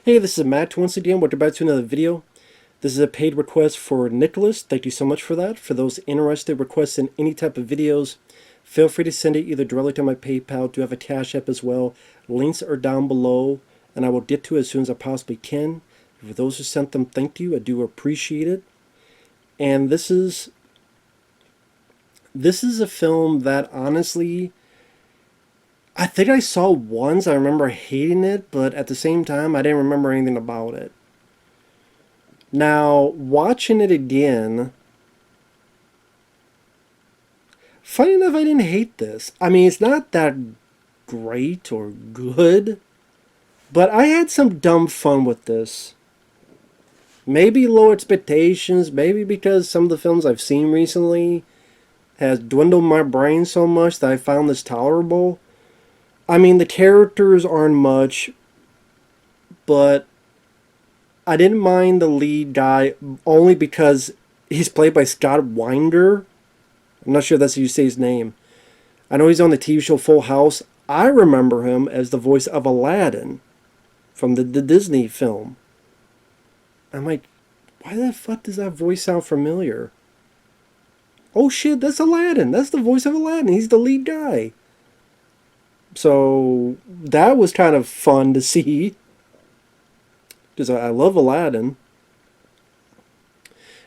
Hey, this is Matt once again. Welcome back to another video. This is a paid request for Nicholas. Thank you so much for that. For those interested requesting any type of videos, feel free to send it either directly to my PayPal. Do have a CashApp as well. Links are down below, and I will get to it as soon as I possibly can. For those who sent them, thank you. I do appreciate it. And this is a film that honestly, I think I saw once. I remember hating it, but at the same time, I didn't remember anything about it. Now, watching it again, funny enough, I didn't hate this. I mean, it's not that great or good, but I had some dumb fun with this. Maybe low expectations, maybe because some of the films I've seen recently has dwindled my brain so much that I found this tolerable. I mean, the characters aren't much, but I didn't mind the lead guy only because he's played by Scott Weinger. I'm not sure that's how you say his name. I know he's on the TV show Full House. I remember him as the voice of Aladdin from the Disney film. I'm like, why the fuck does that voice sound familiar? Oh shit, that's Aladdin. That's the voice of Aladdin. He's the lead guy. So that was kind of fun to see, because I love Aladdin.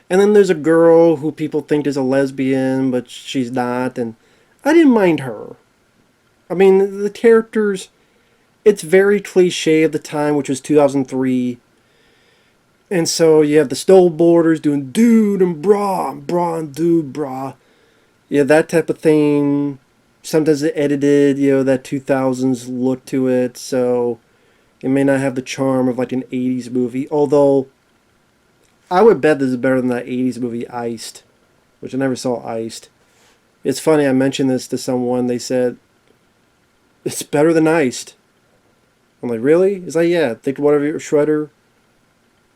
And then there's a girl who people think is a lesbian, but she's not, and I didn't mind her. I mean, the characters, it's very cliche of the time, which was 2003. And so you have the snowboarders doing dude and bra and dude, brah. Yeah, that type of thing. Sometimes it edited, that 2000s look to it, so it may not have the charm of like an 80s movie. Although, I would bet this is better than that 80s movie Iced, which I never saw Iced. It's funny, I mentioned this to someone, they said, it's better than Iced. I'm like, really? It's like, yeah, think of whatever your Shredder,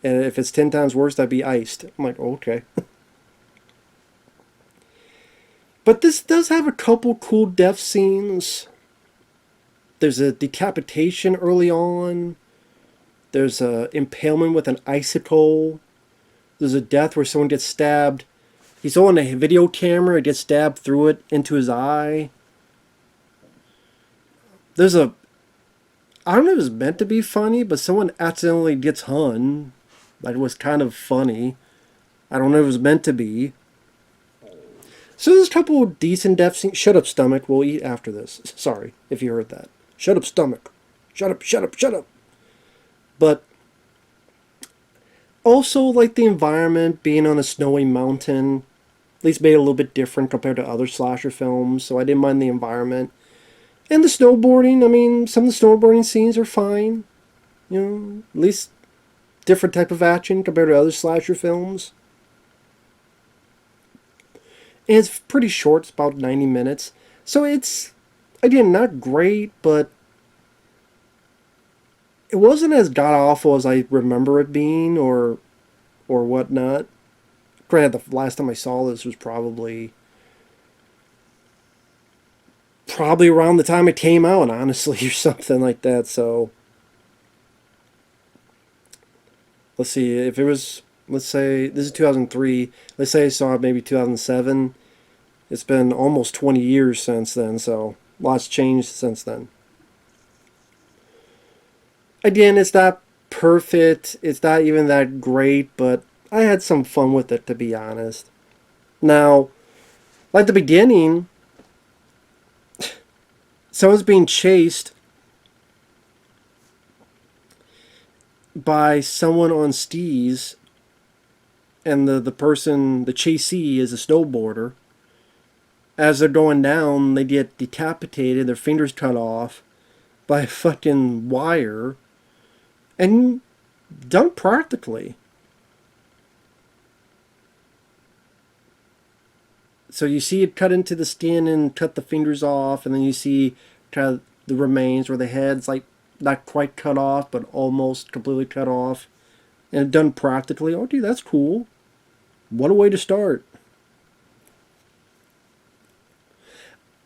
and if it's 10 times worse, that'd be Iced. I'm like, oh, okay. But this does have a couple cool death scenes. There's a decapitation early on. There's a impalement with an icicle. There's a death where someone gets stabbed. He's on a video camera, gets stabbed through it into his eye. There's a... I don't know if it's meant to be funny, but someone accidentally gets hung. That was kind of funny. I don't know if it was meant to be. So there's a couple of decent death scenes. Shut up, stomach. We'll eat after this. Sorry if you heard that. Shut up, stomach. Shut up, shut up, shut up. But also, like, the environment, being on a snowy mountain, at least made it a little bit different compared to other slasher films, so I didn't mind the environment. And the snowboarding, I mean, some of the snowboarding scenes are fine. At least different type of action compared to other slasher films. And it's pretty short, it's about 90 minutes. So it's, again, not great, but it wasn't as god-awful as I remember it being, or whatnot. Granted, the last time I saw this was probably around the time it came out, honestly, or something like that. So let's see, if it was, let's say this is 2003, let's say I saw it maybe 2007. It's been almost 20 years since then, so lots changed since then. Again, it's not perfect, it's not even that great, but I had some fun with it, to be honest. Now, like the beginning, someone's being chased by someone on skis, and the person, the chasee, is a snowboarder. As they're going down, they get decapitated, their fingers cut off by a fucking wire, and done practically. So you see it cut into the skin and cut the fingers off, and then you see kind of the remains where the head's like not quite cut off, but almost completely cut off, and done practically. Oh, dude, that's cool. What a way to start.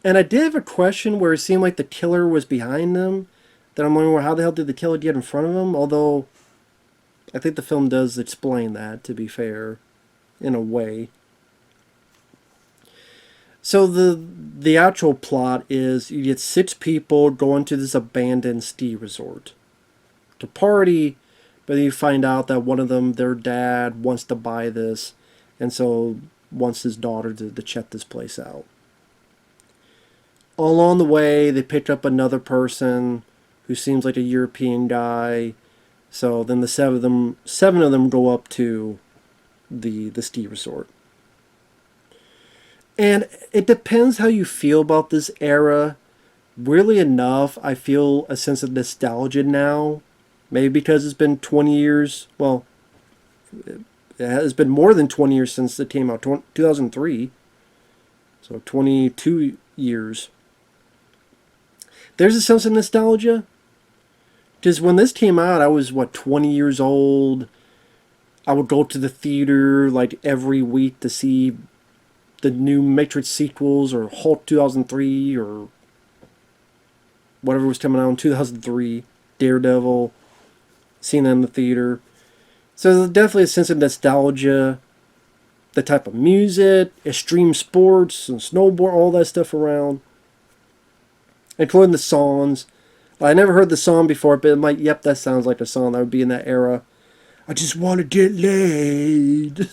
And I did have a question where it seemed like the killer was behind them. That I'm wondering, well, how the hell did the killer get in front of him? Although, I think the film does explain that, to be fair, in a way. So the actual plot is you get 6 people going to this abandoned ski resort to party, but then you find out that one of them, their dad, wants to buy this, and so wants his daughter to check this place out. Along the way, they pick up another person who seems like a European guy. So then the seven of them go up to the ski resort. And it depends how you feel about this era. Weirdly enough, I feel a sense of nostalgia now. Maybe because it's been 20 years. Well, it has been more than 20 years since it came out. 2003. So 22 years. There's a sense of nostalgia. Because when this came out, I was, 20 years old. I would go to the theater like every week to see the new Matrix sequels or Hulk 2003 or whatever was coming out in 2003. Daredevil. Seeing that in the theater. So there's definitely a sense of nostalgia. The type of music, extreme sports and snowboard, all that stuff around. Including the songs. I never heard the song before, but I'm like, yep, that sounds like a song that would be in that era. I just want to get laid.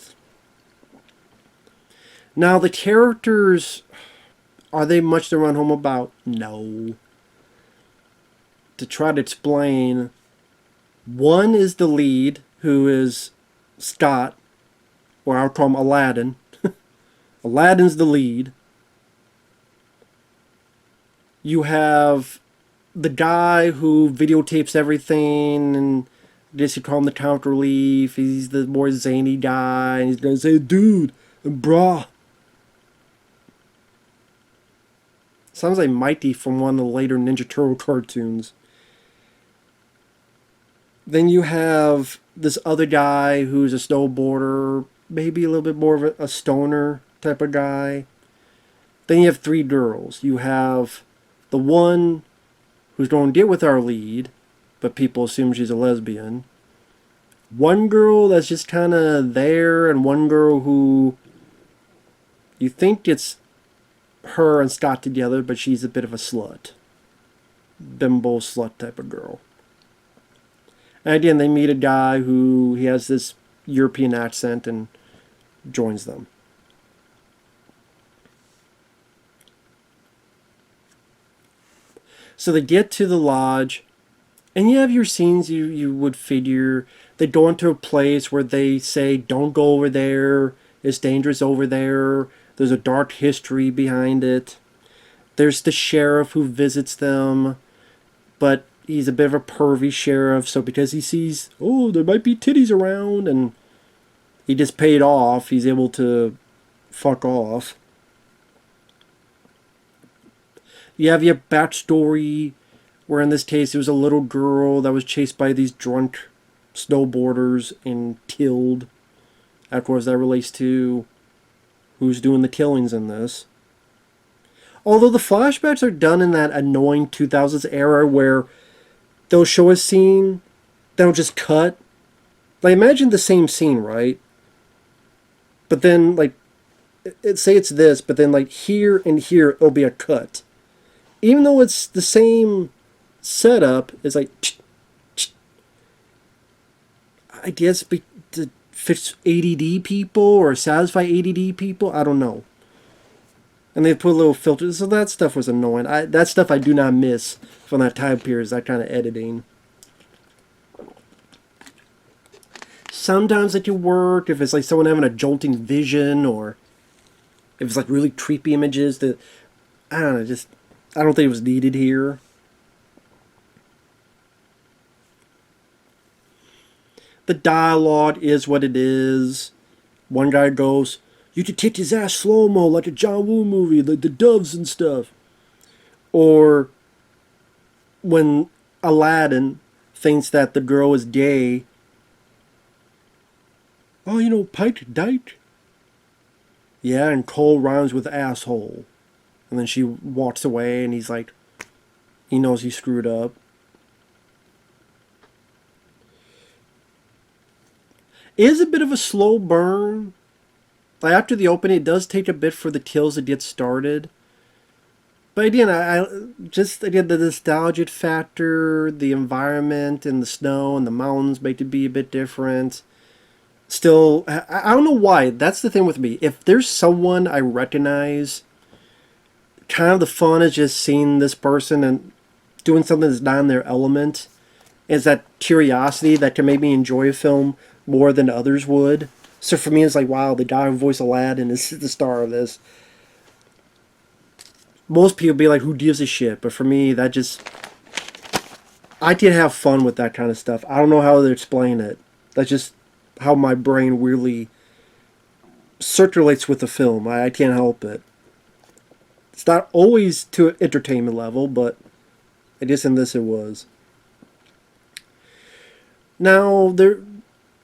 Now, the characters, are they much to run home about? No. To try to explain, one is the lead, who is Scott, or I would call him Aladdin. Aladdin's the lead. You have the guy who videotapes everything, and I guess you call him the comic relief. He's the more zany guy, and he's gonna say, dude, and brah. Sounds like Mighty from one of the later Ninja Turtle cartoons. Then you have this other guy who's a snowboarder, maybe a little bit more of a stoner type of guy. Then you have 3 girls. You have the one who's going to get with our lead, but people assume she's a lesbian. One girl that's just kind of there, and one girl who you think it's her and Scott together, but she's a bit of a slut. Bimbo slut type of girl. And again, they meet a guy who he has this European accent and joins them. So they get to the lodge, and you have your scenes you would figure. They go into a place where they say, don't go over there, it's dangerous over there, there's a dark history behind it. There's the sheriff who visits them, but he's a bit of a pervy sheriff, so because he sees, oh, there might be titties around, and he just paid off, he's able to fuck off. You have your backstory, where in this case it was a little girl that was chased by these drunk snowboarders and killed. Of course, that relates to who's doing the killings in this. Although the flashbacks are done in that annoying 2000s era where they'll show a scene, they'll just cut. Like, imagine the same scene, right? But then, like, say it's this, but then, like, here and here, it'll be a cut. Even though it's the same setup, it's like, I guess to fix ADD people or satisfy ADD people, I don't know. And they put a little filter, so that stuff was annoying. That stuff I do not miss from that time period, that kind of editing. Sometimes it can work if it's like someone having a jolting vision, or if it's like really creepy images that, I don't know, just, I don't think it was needed here. The dialogue is what it is. One guy goes, you could take his ass slow-mo like a John Woo movie, like the doves and stuff. Or when Aladdin thinks that the girl is gay, oh, you know, Pike Dyke? Yeah, and Cole rhymes with asshole. And then she walks away, and he's like, he knows he screwed up. It is a bit of a slow burn. Like after the opening, it does take a bit for the kills to get started. But again, I just again the nostalgia factor, the environment and the snow and the mountains make it be a bit different. Still, I don't know why. That's the thing with me. If there's someone I recognize, kind of the fun is just seeing this person and doing something that's not in their element. Is that curiosity that can make me enjoy a film more than others would. So for me, it's like, wow, the guy who voiced Aladdin is the star of this. Most people be like, who gives a shit? But for me, that just... I can have fun with that kind of stuff. I don't know how to explain it. That's just how my brain weirdly circulates with the film. I can't help it. It's not always to an entertainment level, but I guess in this it was. Now,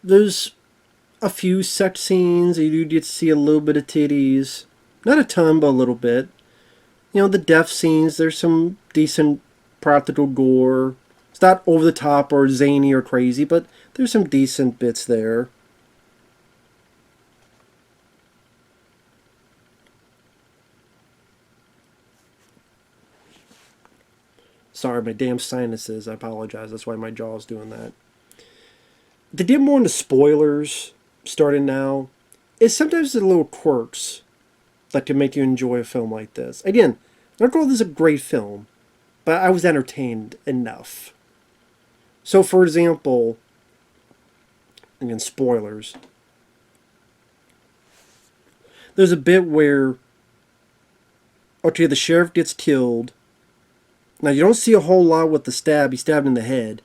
there's a few sex scenes. You do get to see a little bit of titties. Not a ton, but a little bit. You know, the death scenes, there's some decent practical gore. It's not over the top or zany or crazy, but there's some decent bits there. Sorry, my damn sinuses. I apologize. That's why my jaw's doing that. To get more into spoilers, starting now, is sometimes the little quirks that can make you enjoy a film like this. Again, not all this is a great film, but I was entertained enough. So, for example, again, spoilers. There's a bit where, okay, the sheriff gets killed. Now, you don't see a whole lot with the stab. He stabbed in the head.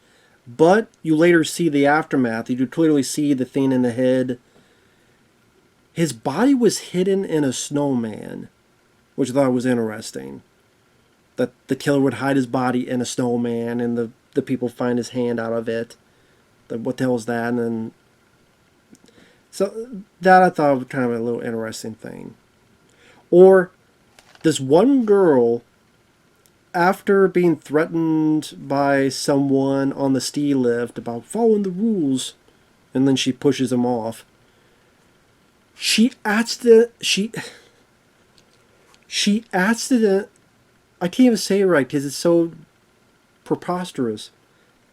But you later see the aftermath. You do clearly see the thing in the head. His body was hidden in a snowman, which I thought was interesting. That the killer would hide his body in a snowman, and the people find his hand out of it. What the hell is that? And then, so that I thought was kind of a little interesting thing. Or this one girl, after being threatened by someone on the ski lift about following the rules, and then she pushes him off, she accident I can't even say it right because it's so preposterous.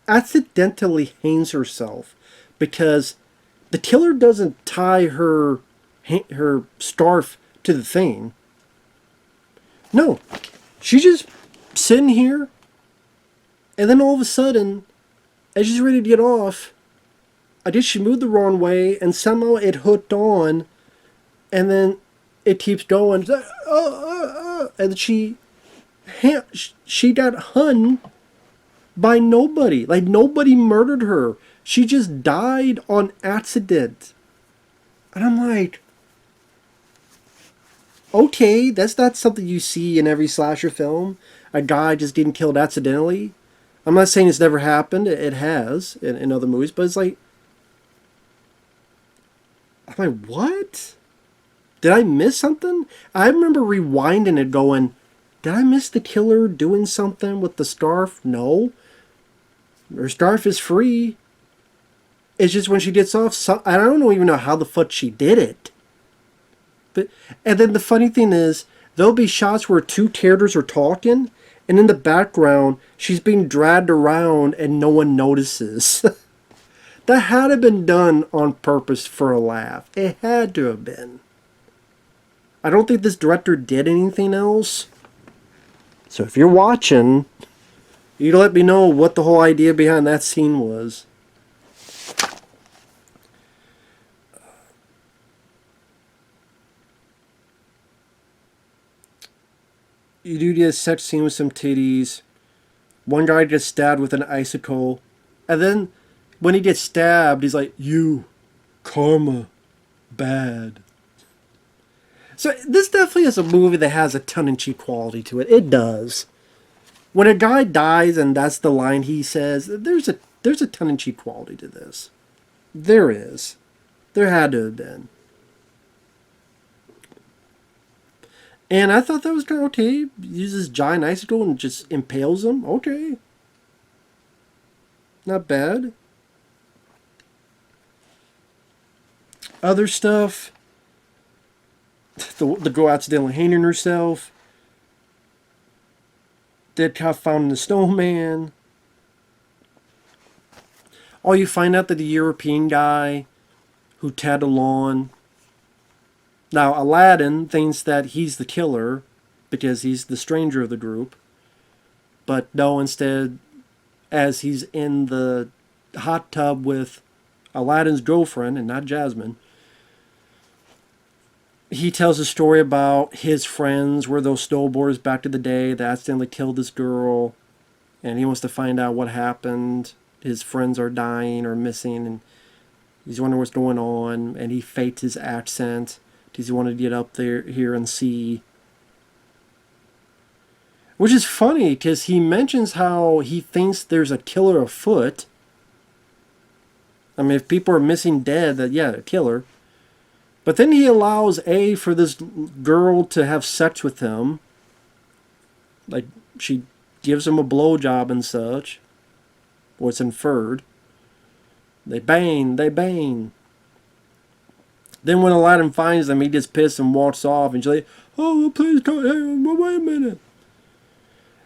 Accidentally hangs herself because the killer doesn't tie her scarf to the thing. No, she just sitting here, and then all of a sudden, as she's ready to get off, I guess she moved the wrong way, and somehow it hooked on, and then it keeps going, and she got hung by nobody. Like, nobody murdered her. She just died on accident. And I'm like, okay, that's not something you see in every slasher film. A guy just getting killed accidentally. I'm not saying it's never happened. It has in other movies, but it's like, I'm like, what? Did I miss something? I remember rewinding it going, did I miss the killer doing something with the scarf? No. Her scarf is free. It's just when she gets off, I don't even know how the fuck she did it. But, and then the funny thing is, there'll be shots where two characters are talking, and in the background, she's being dragged around and no one notices. That had to have been done on purpose for a laugh. It had to have been. I don't think this director did anything else. So if you're watching, you let me know what the whole idea behind that scene was. You do get a sex scene with some titties. One guy gets stabbed with an icicle. And then when he gets stabbed, he's like, you, karma, bad. So this definitely is a movie that has a tongue-in-cheek quality to it. It does. When a guy dies and that's the line he says, there's a tongue-in-cheek quality to this. There is. There had to have been. And I thought that was kind of okay. Uses giant icicle and just impales him. Okay. Not bad. other stuff. The girl accidentally hanging herself. Dead cop found in the snowman. Oh, you find out that the European guy who tagged along. Now, Aladdin thinks that he's the killer because he's the stranger of the group. But no, instead, as he's in the hot tub with Aladdin's girlfriend and not Jasmine, he tells a story about his friends were those snowboarders back to the day that accidentally killed this girl, and he wants to find out what happened. His friends are dying or missing, and he's wondering what's going on, and he faked his accent because he wanted to get up there here and see. Which is funny because he mentions how he thinks there's a killer afoot. I mean, if people are missing dead, that yeah, a killer. But then he allows for this girl to have sex with him. Like, she gives him a blowjob and such. Or it's inferred. They bang, they bang. Then when Aladdin finds them, he gets pissed and walks off. And she's like, oh, please come, hey, wait a minute.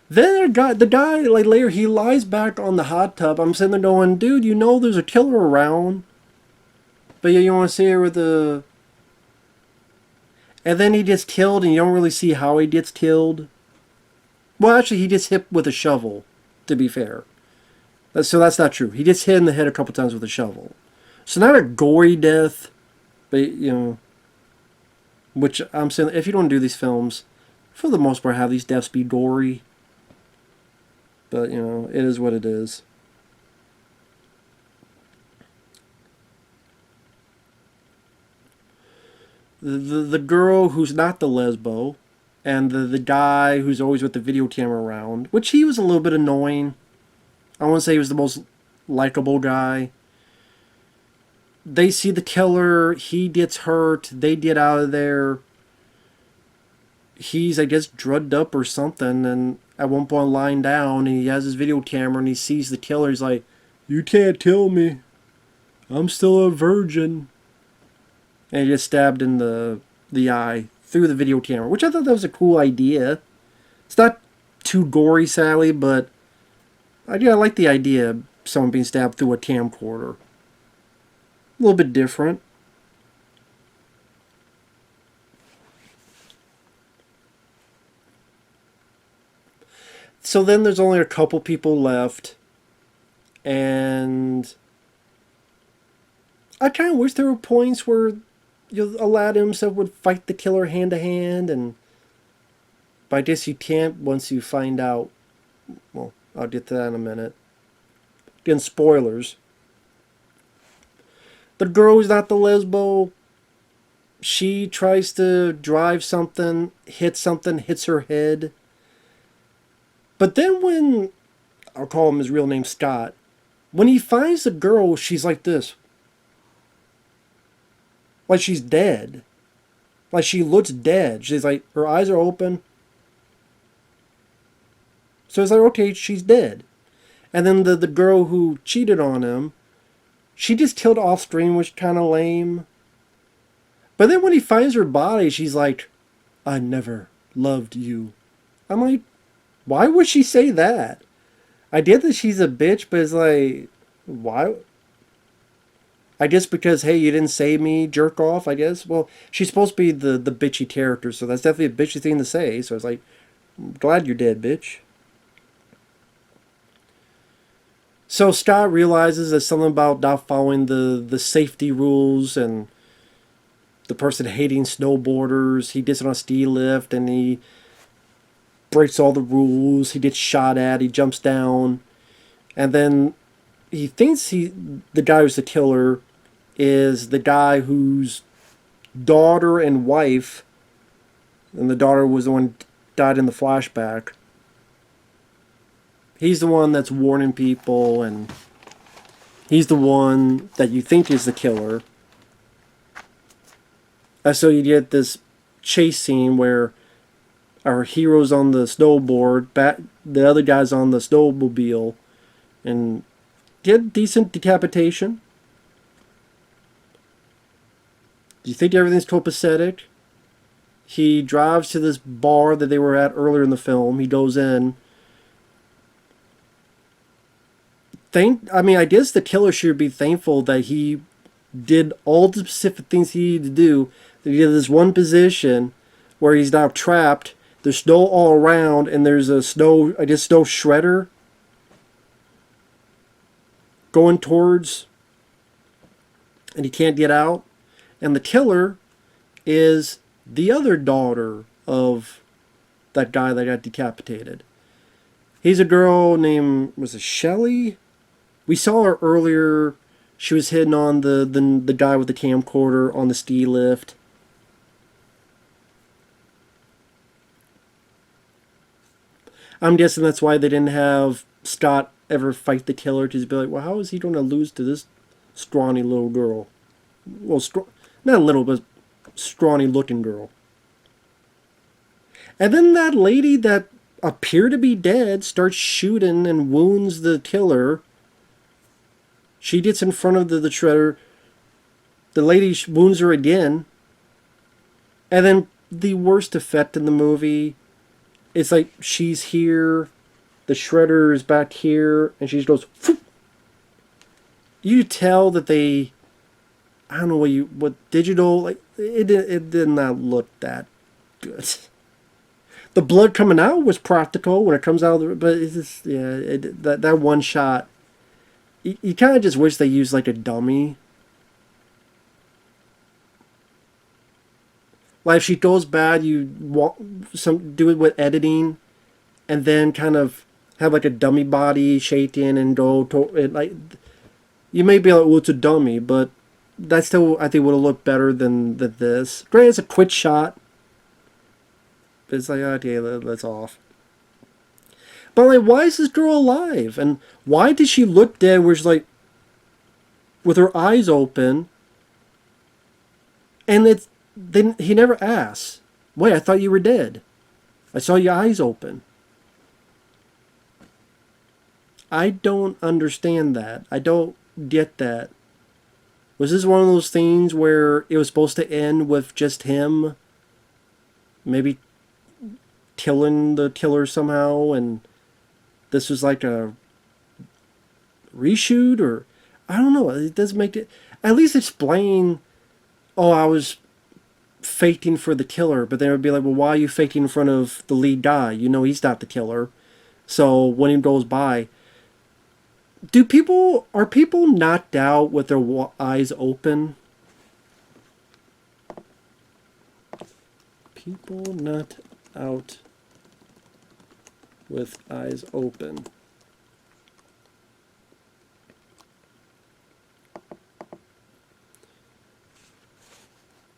Then the guy, like later, he lies back on the hot tub. I'm sitting there going, dude, you know there's a killer around. But yeah, you want to see her with the... And then he gets killed, and you don't really see how he gets killed. Well, actually, he gets hit with a shovel, to be fair. So that's not true. He gets hit in the head a couple times with a shovel. So not a gory death, but, you know... Which, I'm saying, if you don't do these films, for the most part, have these deaths be gory. But, you know, it is what it is. The girl who's not the lesbo, and the guy who's always with the video camera around, which he was a little bit annoying. I wouldn't say he was the most likable guy. They see the killer, he gets hurt, they get out of there. He's, I guess, drugged up or something, and at one point lying down, and he has his video camera, and he sees the killer. He's like, you can't kill me. I'm still a virgin. And he gets stabbed in the eye through the video camera, which I thought that was a cool idea. It's not too gory, sadly, but I like the idea of someone being stabbed through a camcorder. A little bit different. So then there's only a couple people left, and I kind of wish there were points where Aladdin himself would fight the killer hand to hand, but I guess you can't once you find out. Well, I'll get to that in a minute. Again, spoilers. The girl who's not the lesbo, she tries to drive something, hits her head. But then when, I'll call him his real name, Scott, when he finds the girl, she's like this. Like she's dead. Like she looks dead. She's like, her eyes are open. So it's like, okay, she's dead. And then the girl who cheated on him, she just killed off screen, which kind of lame. But then when he finds her body, she's like, I never loved you. I'm like, why would she say that? I get that she's a bitch, but it's like, why? I guess because, hey, you didn't save me, jerk off, I guess. Well, she's supposed to be the bitchy character, so that's definitely a bitchy thing to say. So it's like, I'm glad you're dead, bitch. So Scott realizes there's something about not following the safety rules and the person hating snowboarders. He gets on a ski lift and he breaks all the rules. He gets shot at. He jumps down. And then he thinks the guy who's the killer is the guy whose daughter and wife, and the daughter was the one who died in the flashback. He's the one that's warning people, and he's the one that you think is the killer. And so you get this chase scene where our hero's on the snowboard, the other guy's on the snowmobile, and get decent decapitation. Do you think everything's copacetic? He drives to this bar that they were at earlier in the film. He goes in. I guess the killer should be thankful that he did all the specific things he needed to do. That he did this one position where he's now trapped. There's snow all around, and there's a snow shredder going towards, and he can't get out. And the killer is the other daughter of that guy that got decapitated. He's a girl named, was it Shelly? We saw her earlier. She was hitting on the guy with the camcorder on the ski lift. I'm guessing that's why they didn't have Scott ever fight the killer, to be like, well, how is he going to lose to this scrawny little girl? Well, not little, but scrawny looking girl. And then that lady that appeared to be dead starts shooting and wounds the killer. She gets in front of the shredder. The lady wounds her again. And then the worst effect in the movie, it's like she's here, the shredder is back here, and she just goes, phoop. You tell that they, I don't know what digital, like it did not look that good. The blood coming out was practical when it comes out, but it's just, that one shot, you kind of just wish they used like a dummy. Like if she goes bad, you do it with editing, and then kind of have like a dummy body shaking and go to it. Like you may be like, well, it's a dummy, but that still I think would have looked better than this. Granted, it's a quick shot, but it's like, okay, that's off. But like, why is this girl alive? And why did she look dead? Where she's like, with her eyes open, and then he never asks, wait, I thought you were dead. I saw your eyes open. I don't understand that. I don't get that. Was this one of those things where it was supposed to end with just him maybe killing the killer somehow, and this was like a reshoot, or I don't know. It doesn't make it, at least explain, oh, I was faking for the killer, but they would be like, well, why are you faking in front of the lead guy? You know he's not the killer. So when he goes by, are people knocked out with their eyes open? People knocked out with eyes open.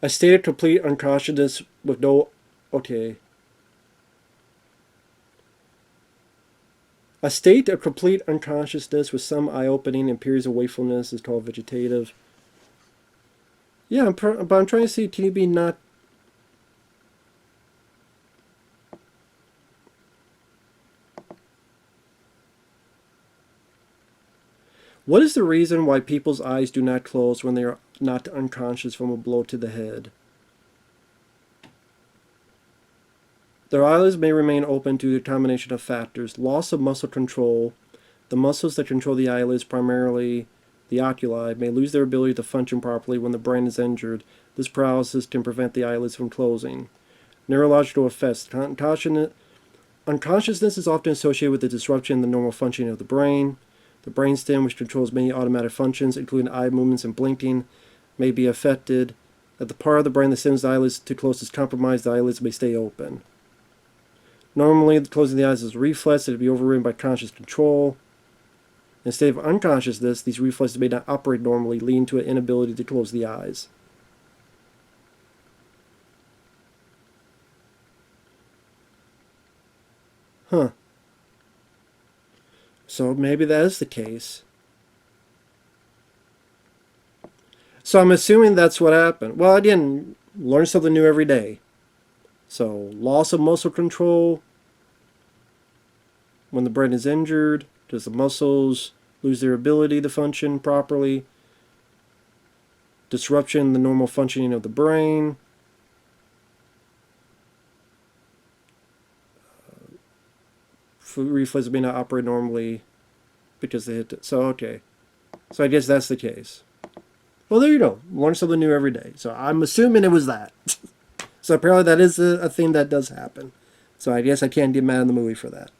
A state of complete unconsciousness with no... Okay. A state of complete unconsciousness with some eye-opening and periods of wakefulness is called vegetative. Yeah, but I'm trying to see, can you be not... What is the reason why people's eyes do not close when they are not unconscious from a blow to the head? Their eyelids may remain open due to a combination of factors. Loss of muscle control. The muscles that control the eyelids, primarily the oculi, may lose their ability to function properly when the brain is injured. This paralysis can prevent the eyelids from closing. Neurological effects. Unconsciousness is often associated with the disruption in the normal functioning of the brain. The brainstem, which controls many automatic functions, including eye movements and blinking, may be affected. If the part of the brain that sends the eyelids to close is compromised, the eyelids may stay open. Normally, closing the eyes is a reflex that would be overridden by conscious control. In a state of unconsciousness, these reflexes may not operate normally, leading to an inability to close the eyes. Huh. So maybe that is the case. So I'm assuming that's what happened. Well, again, learn something new every day. So loss of muscle control. When the brain is injured, does the muscles lose their ability to function properly? disruption in the normal functioning of the brain. Food reflexes may not operate normally because they hit it. So, okay. So I guess that's the case. Well, there you go. Learn something new every day. So I'm assuming it was that. So apparently that is a thing that does happen. So I guess I can't get mad at the movie for that.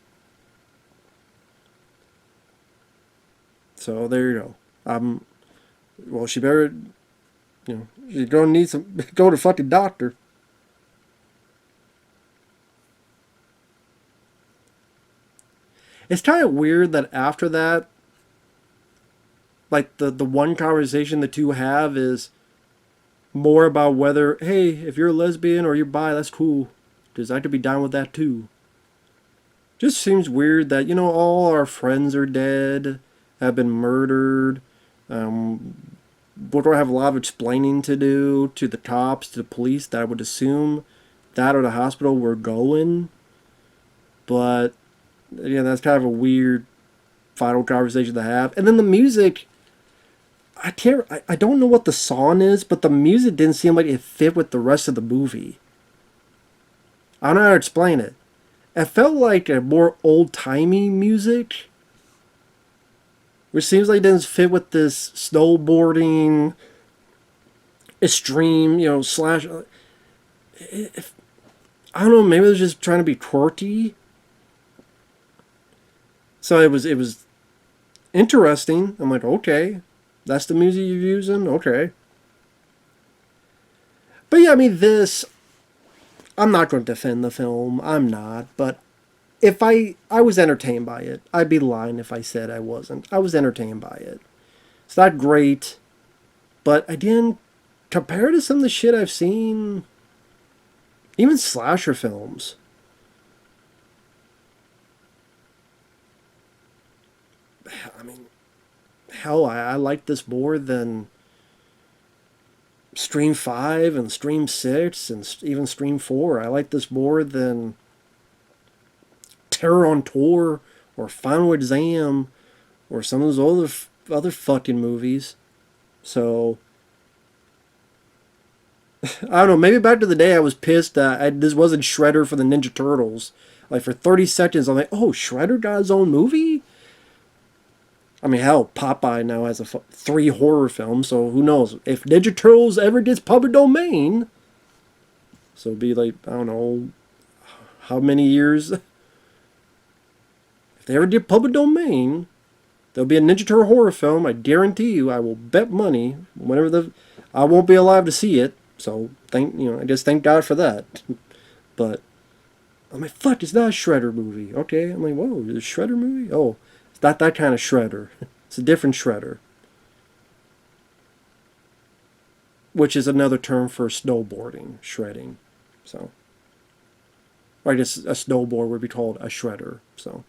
So there you go. Well, she better, she's gonna need go to fucking doctor. It's kind of weird that after that, like the one conversation the two have is more about whether, hey, if you're a lesbian or you're bi, that's cool, because I could be down with that too. Just seems weird that, all our friends are dead, have been murdered. We're going to have a lot of explaining to do to the cops, to the police, that I would assume that or the hospital we're going. But, yeah, that's kind of a weird final conversation to have. And then the music, I don't know what the song is, but the music didn't seem like it fit with the rest of the movie. I don't know how to explain it. It felt like a more old-timey music, which seems like it doesn't fit with this snowboarding, extreme, slash. I don't know, maybe they're just trying to be quirky. So it was interesting. I'm like, okay, that's the music you're using? Okay. But yeah, I mean, I'm not going to defend the film. I'm not. But if I was entertained by it, I'd be lying if I said I wasn't. I was entertained by it. It's not great. But again, compared to some of the shit I've seen, even slasher films, I mean, hell, I like this more than Stream 5 and Stream 6 and even Stream 4. I like this more than Terror on Tour or Final Exam or some of those other fucking movies. So, I don't know, maybe back to the day I was pissed that this wasn't Shredder for the Ninja Turtles. Like, for 30 seconds, I'm like, oh, Shredder got his own movie? I mean, hell, Popeye now has 3 horror films, so who knows? If Ninja Turtles ever gets public domain, so it'd be like, I don't know, how many years? If they ever get public domain, there'll be a Ninja Turtle horror film. I guarantee you, I will bet money, I won't be alive to see it, so I just thank God for that. But, I'm like, fuck, it's not a Shredder movie. Okay, I'm like, whoa, it's a Shredder movie? Oh, it's not that kind of Shredder. It's a different Shredder. Which is another term for snowboarding, shredding. So, or I guess a snowboard would be called a shredder. So,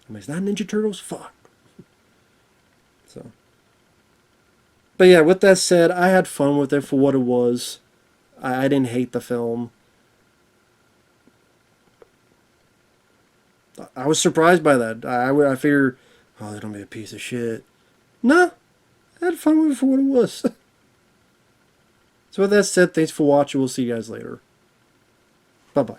I mean, is that Ninja Turtles? Fuck. So, but yeah, with that said, I had fun with it for what it was. I didn't hate the film. I was surprised by that. I figured, oh, that'll be a piece of shit. Nah, I had fun with it for what it was. So with that said, thanks for watching. We'll see you guys later. Bye-bye.